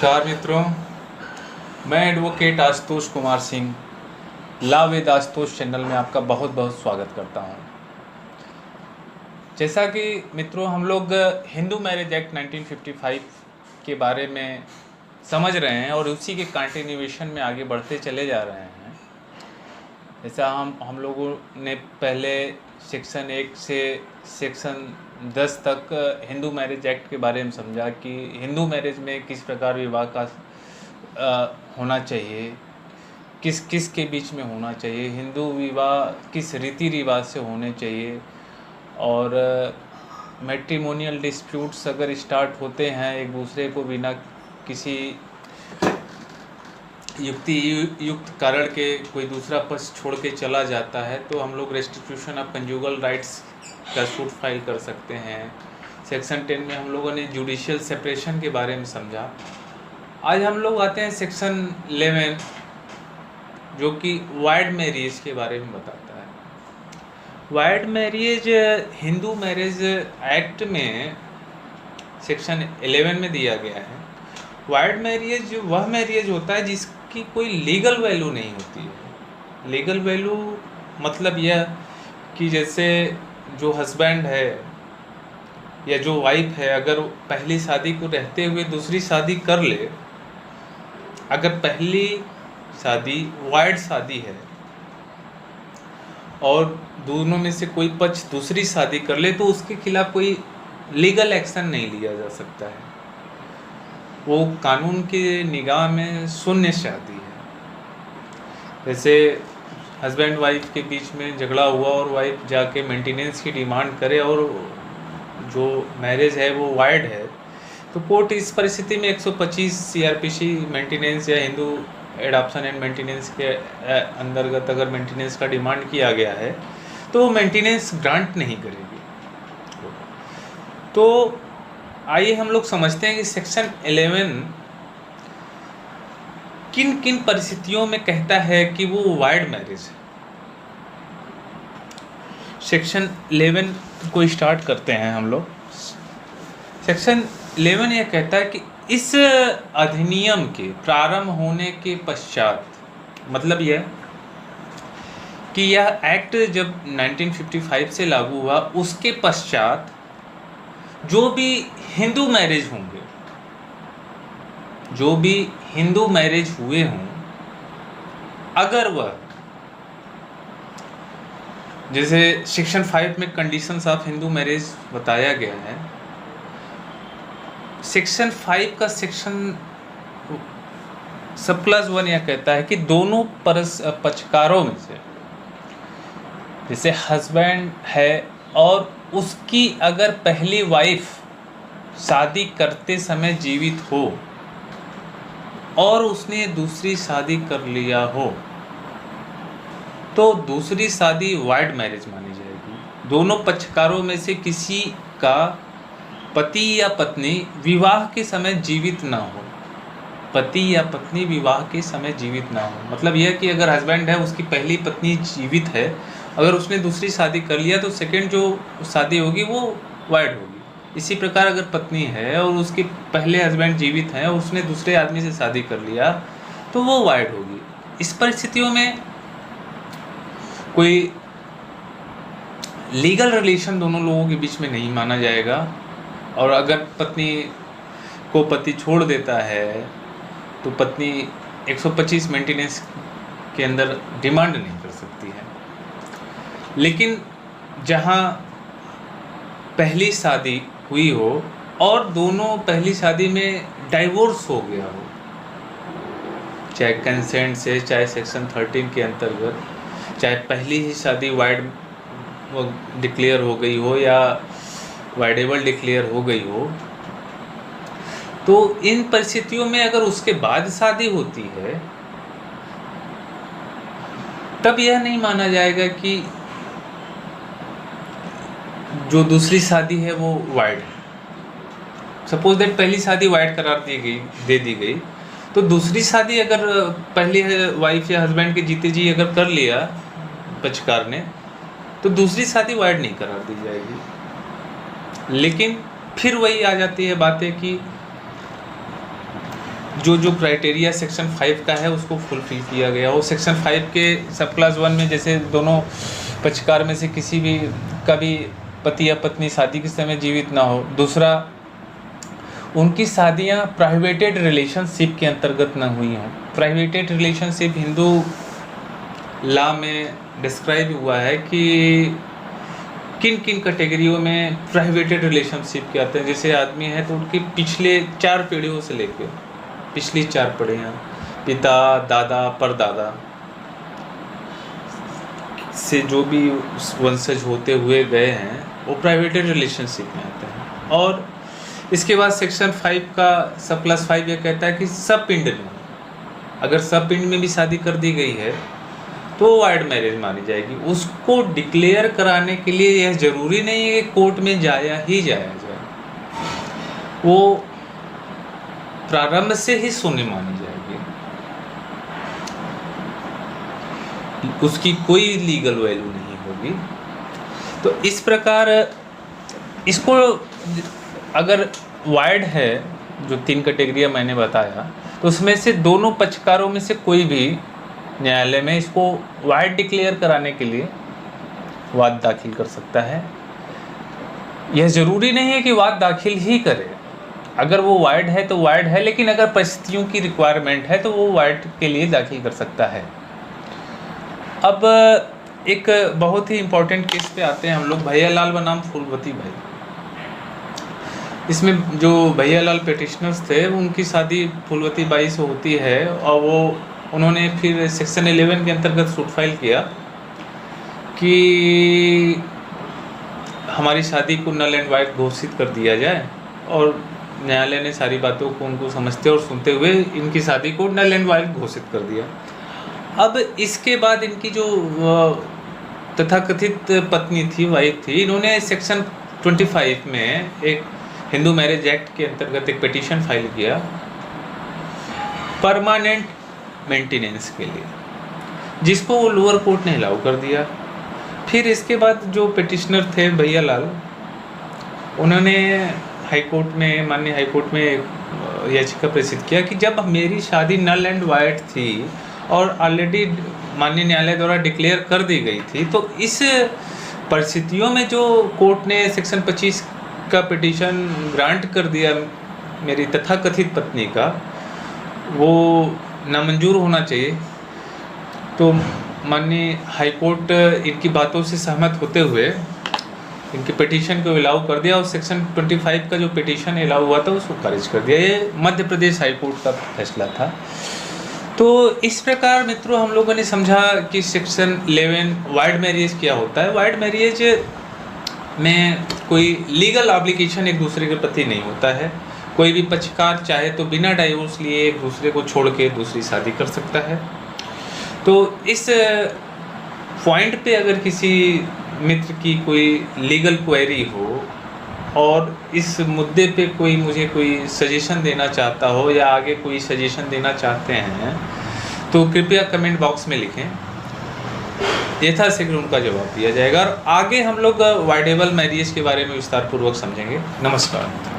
नमस्कार मित्रों, मैं advocate Ashutosh Kumar Singh law with Ashutosh channel में आपका बहुत बहुत स्वागत करता हूं। जैसा कि मित्रों हम लोग हिंदू मैरिज एक्ट 1955 के बारे में समझ रहे हैं और उसी के कंटिन्यूएशन में आगे बढ़ते चले जा रहे हैं। जैसा हम लोगों ने पहले सेक्शन 1 से सेक्शन 10 तक हिंदू मैरिज एक्ट के बारे में समझा कि हिंदू मैरिज में किस प्रकार विवाह का होना चाहिए, किस किस के बीच में होना चाहिए, हिंदू विवाह किस रीति रिवाज से होने चाहिए, और मैट्रिमोनियल डिस्प्यूट्स अगर स्टार्ट होते हैं एक दूसरे को बिना किसी युक्त कारण के कोई दूसरा पक्ष छोड़ के चला जाता है तो हम लोग रेस्टिट्यूशन ऑफ कंजुगल राइट्स का सूट फाइल कर सकते हैं। सेक्शन 10 में हम लोगों ने जुडिशियल सेपरेशन के बारे में समझा। आज हम लोग आते हैं सेक्शन 11 जो कि वाइड मैरिज के बारे में बताता है। Wide marriage Hindu marriage act में सेक्शन 11 में दिया गया है। वाइड मैरिज वह मैरिज होता है जिसकी कोई लीगल वैल्यू नहीं होती है। लीगल वैल्यू मतलब यह कि जैसे जो हस्बैंड है या जो वाइफ है अगर पहली शादी को रहते हुए दूसरी शादी कर ले, अगर पहली शादी वाइड शादी है और दोनों में से कोई पक्ष दूसरी शादी कर ले तो उसके खिलाफ कोई लीगल एक्शन नहीं लिया जा सकता है। वो कानून के निगाह में शून्य शादी है। जैसे हस्बैंड वाइफ के बीच में झगड़ा हुआ और वाइफ जाके मेंटेनेंस की डिमांड करे और जो मैरिज है वो वाइड है तो कोर्ट इस परिस्थिति में 125 सीआरपीसी मेंटेनेंस या हिंदू एडॉप्शन एंड मेंटेनेंस के अंतर्गत अगर मेंटेनेंस का डिमांड किया गया है तो वो मेंटेनेंस ग्रांट नहीं करेगी। तो आइए हम लोग समझते हैं कि सेक्शन 11 किन किन परिस्थितियों में कहता है कि वो वाइड मैरिज है। सेक्शन 11 को स्टार्ट करते हैं हम लोग। सेक्शन 11 यह कहता है कि इस अधिनियम के प्रारंभ होने के पश्चात, मतलब यह कि यह एक्ट जब 1955 से लागू हुआ उसके पश्चात जो भी हिंदू मैरिज होंगे, जो भी हिंदू मैरिज हुए हों, अगर वह जैसे सेक्शन 5 में कंडीशंस ऑफ हिंदू मैरिज बताया गया है, सेक्शन 5 का सेक्शन सब क्लास 1 यह कहता है कि दोनों पक्षकारों में से जैसे हस्बैंड है और उसकी अगर पहली वाइफ शादी करते समय जीवित हो और उसने दूसरी शादी कर लिया हो तो दूसरी शादी वाइड मैरिज मानी जाएगी। दोनों पक्षकारों में से किसी का पति या पत्नी विवाह के समय जीवित ना हो, पति या पत्नी विवाह के समय जीवित ना हो, मतलब यह कि अगर हस्बैंड है उसकी पहली पत्नी जीवित है, अगर उसने दूसरी शादी कर लिया तो सेकंड जो शादी होगी वो वाइड होगी। इसी प्रकार अगर पत्नी है और उसके पहले हस्बैंड जीवित हैं और उसने दूसरे आदमी से शादी कर लिया तो वो वाइड होगी। इस परिस्थितियों में कोई लीगल रिलेशन दोनों लोगों के बीच में नहीं माना जाएगा और अगर पत्नी को पति छोड़ देता है तो पत्नी 125 मेंटेनेंस के अंदर डिमांड नहीं कर सकती है। लेकिन जहाँ पहली शादी हुई हो और दोनों पहली शादी में डाइवोर्स हो गया हो, चाहे कंसेंट से, चाहे सेक्शन 13 के अंतर्गत, चाहे पहली ही शादी वाइड डिक्लेयर हो गई हो या वाइडेबल डिक्लेयर हो गई हो, तो इन परिस्थितियों में अगर उसके बाद शादी होती है तब यह नहीं माना जाएगा कि जो दूसरी शादी है वो वाइड है। सपोज दैट पहली शादी वाइड करार दे दी गई तो दूसरी शादी अगर पहली वाइफ या हस्बैंड के जीते जी अगर कर लिया पक्षकार ने तो दूसरी शादी वाइड नहीं करार दी जाएगी। लेकिन फिर वही आ जाती है बातें कि जो जो क्राइटेरिया सेक्शन 5 का है उसको फुलफिल किया गया हो। सेक्शन 5 के सब क्लास 1 में जैसे दोनों पक्षकार में से किसी भी का भी पति या पत्नी शादी के समय जीवित ना हो। दूसरा, उनकी शादियां प्राइवेटेड रिलेशनशिप के अंतर्गत न हुई हों। प्राइवेटेड रिलेशनशिप हिंदू लॉ में डिस्क्राइब हुआ है कि किन किन कैटेगरियों में प्राइवेटेड रिलेशनशिप के आते हैं। जैसे आदमी है तो उनकी पिछले 4 पीढ़ियों से लेकर पिछली 4 पीढ़ियाँ, पिता, दादा, परदादा से जो भी वंशज होते हुए गए हैं वो प्राइवेटेड रिलेशनशिप में आते हैं। और इसके बाद सेक्शन 5 का सब क्लास 5 यह कहता है कि सब पिंड में, अगर सब पिंड में भी शादी कर दी गई है तो वाइड मैरिज मानी जाएगी। उसको डिक्लेयर कराने के लिए यह जरूरी नहीं है कि कोर्ट में जाया जाए, वो प्रारंभ से ही शून्य मानी जाएगी, उसकी कोई लीगल वैल्यू नहीं होगी। तो इस प्रकार इसको अगर वाइड है, जो 3 कैटेगरियाँ मैंने बताया, तो उसमें से दोनों पक्षकारों में से कोई भी न्यायालय में इसको वाइड डिक्लेयर कराने के लिए वाद दाखिल कर सकता है। यह जरूरी नहीं है कि वाद दाखिल ही करे, अगर वो वाइड है तो वाइड है, लेकिन अगर परिस्थितियों की रिक्वायरमेंट है तो वो वाइड के लिए दाखिल कर सकता है। अब एक बहुत ही इम्पोर्टेंट केस पे आते हैं हम लोग, भैयालाल बनाम फूलवती भाई। इसमें जो भैयालाल पेटिशनर्स थे उनकी शादी फूलवती बाई से होती है और उन्होंने फिर सेक्शन 11 के अंतर्गत सूट फाइल किया कि हमारी शादी को नल एंड वाइड घोषित कर दिया जाए, और न्यायालय ने सारी बातों को उनको समझते और सुनते हुए इनकी शादी को नल एंड वाइड घोषित कर दिया। अब इसके बाद इनकी जो तथाकथित पत्नी थी, वाइफ थी, इन्होंने सेक्शन 25 में एक हिंदू मैरिज एक्ट के अंतर्गत एक पिटीशन फाइल किया परमानेंट मेंटेनेंस के लिए, जिसको वो लोअर कोर्ट ने अलाउ कर दिया। फिर इसके बाद जो पिटिशनर थे भैयालाल, उन्होंने हाई कोर्ट में, माननीय हाई कोर्ट में याचिका प्रेषित किया कि जब मेरी शादी नल एंड वाइड थी और ऑलरेडी माननीय न्यायालय द्वारा डिक्लेयर कर दी गई थी, तो इस परिस्थितियों में जो कोर्ट ने सेक्शन 25 का पिटीशन ग्रांट कर दिया मेरी तथाकथित पत्नी का, वो नामंजूर होना चाहिए। तो माननीय हाई कोर्ट इनकी बातों से सहमत होते हुए इनकी पिटीशन को अलाउ कर दिया और सेक्शन 25 का जो पिटीशन अलाउ हुआ था उसको खारिज कर दिया। ये मध्य प्रदेश हाई कोर्ट का फैसला था। तो इस प्रकार मित्रों हम लोगों ने समझा कि सेक्शन 11 वाइड मैरिज क्या होता है। वाइड मैरिज में कोई लीगल ऑब्लिगेशन एक दूसरे के प्रति नहीं होता है। कोई भी पक्षकार चाहे तो बिना डाइवोर्स लिए एक दूसरे को छोड़ के दूसरी शादी कर सकता है। तो इस पॉइंट पे अगर किसी मित्र की कोई लीगल क्वेरी हो और इस मुद्दे पे कोई मुझे कोई सजेशन देना चाहता हो या आगे कोई सजेशन देना चाहते हैं तो कृपया कमेंट बॉक्स में लिखें, यथाशीघ्र उनका जवाब दिया जाएगा। और आगे हम लोग वाइडेबल मैरिज के बारे में विस्तार पूर्वक समझेंगे। नमस्कार।